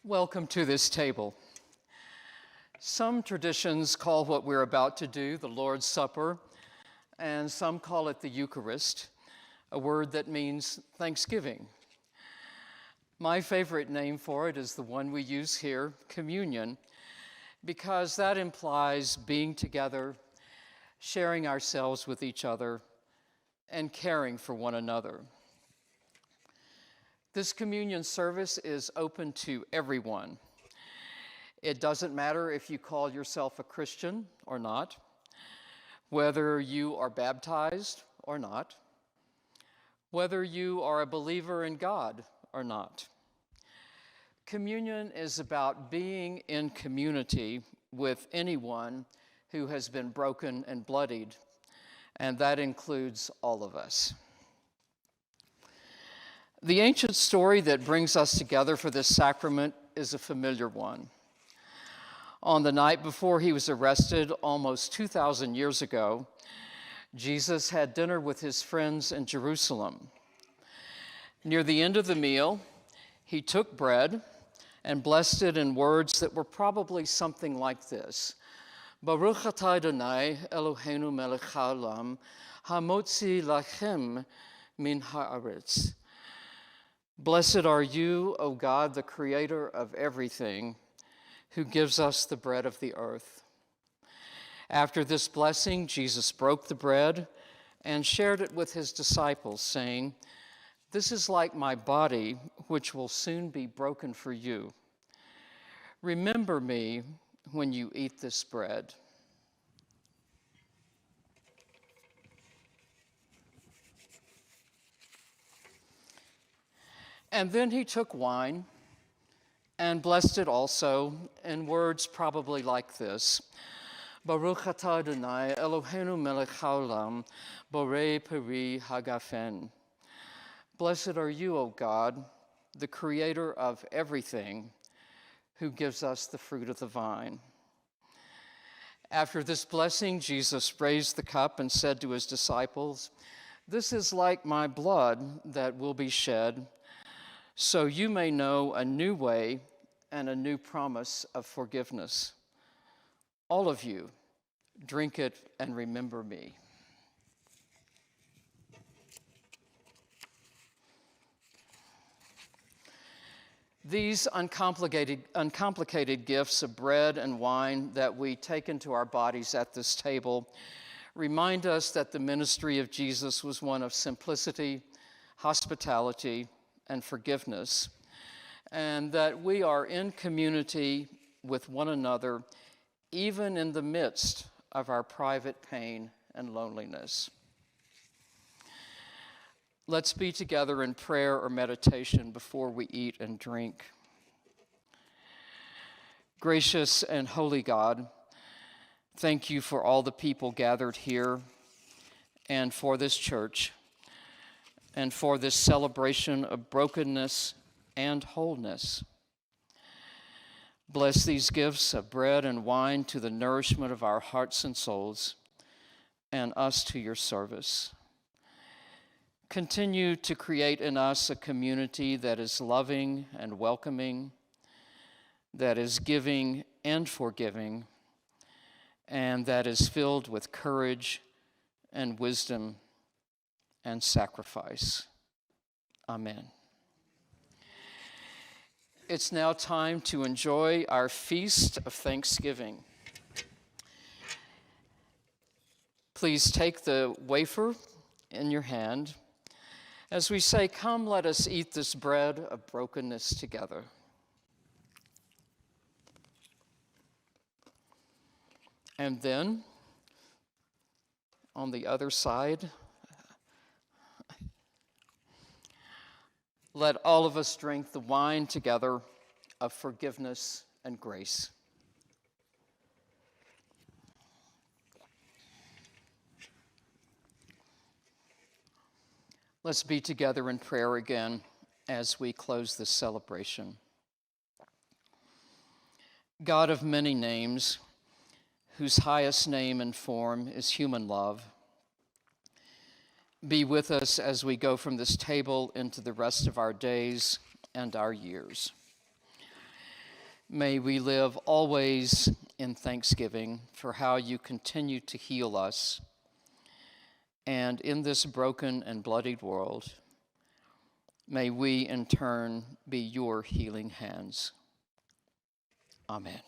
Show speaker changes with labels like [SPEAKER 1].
[SPEAKER 1] Welcome to this table. Some traditions call what we're about to do the Lord's Supper, and some call it the Eucharist, a word that means thanksgiving. My favorite name for it is the one we use here, communion, because that implies being together, sharing ourselves with each other, and caring for one another. This communion service is open to everyone. It doesn't matter if you call yourself a Christian or not, whether you are baptized or not, whether you are a believer in God or not. Communion is about being in community with anyone who has been broken and bloodied, and that includes all of us. The ancient story that brings us together for this sacrament is a familiar one. On the night before he was arrested almost 2,000 years ago, Jesus had dinner with his friends in Jerusalem. Near the end of the meal, he took bread and blessed it in words that were probably something like this: Baruch atah Adonai Eloheinu melech haolam, hamotzi lachem min haaretz. Blessed are you, O God, the creator of everything, who gives us the bread of the earth. After this blessing, Jesus broke the bread and shared it with his disciples, saying, "This is like my body, which will soon be broken for you. Remember me when you eat this bread." And then he took wine and blessed it also in words probably like this: Baruch atah Adonai Eloheinu melech haolam, borei peri hagafen. Blessed are you, O God, the creator of everything, who gives us the fruit of the vine. After this blessing, Jesus raised the cup and said to his disciples, "This is like my blood that will be shed, so you may know a new way and a new promise of forgiveness. All of you, drink it and remember me." These uncomplicated gifts of bread and wine that we take into our bodies at this table remind us that the ministry of Jesus was one of simplicity, hospitality, and forgiveness, and that we are in community with one another, even in the midst of our private pain and loneliness. Let's be together in prayer or meditation before we eat and drink. Gracious and holy God, thank you for all the people gathered here and for this church and for this celebration of brokenness and wholeness. Bless these gifts of bread and wine to the nourishment of our hearts and souls, and us to your service. Continue to create in us a community that is loving and welcoming, that is giving and forgiving, and that is filled with courage and wisdom and sacrifice. Amen. It's now time to enjoy our feast of Thanksgiving. Please take the wafer in your hand as we say, "Come, let us eat this bread of brokenness together." And then, on the other side, let all of us drink the wine together of forgiveness and grace. Let's be together in prayer again as we close this celebration. God of many names, whose highest name and form is human love, be with us as we go from this table into the rest of our days and our years. May we live always in thanksgiving for how you continue to heal us. And in this broken and bloodied world, may we in turn be your healing hands. Amen.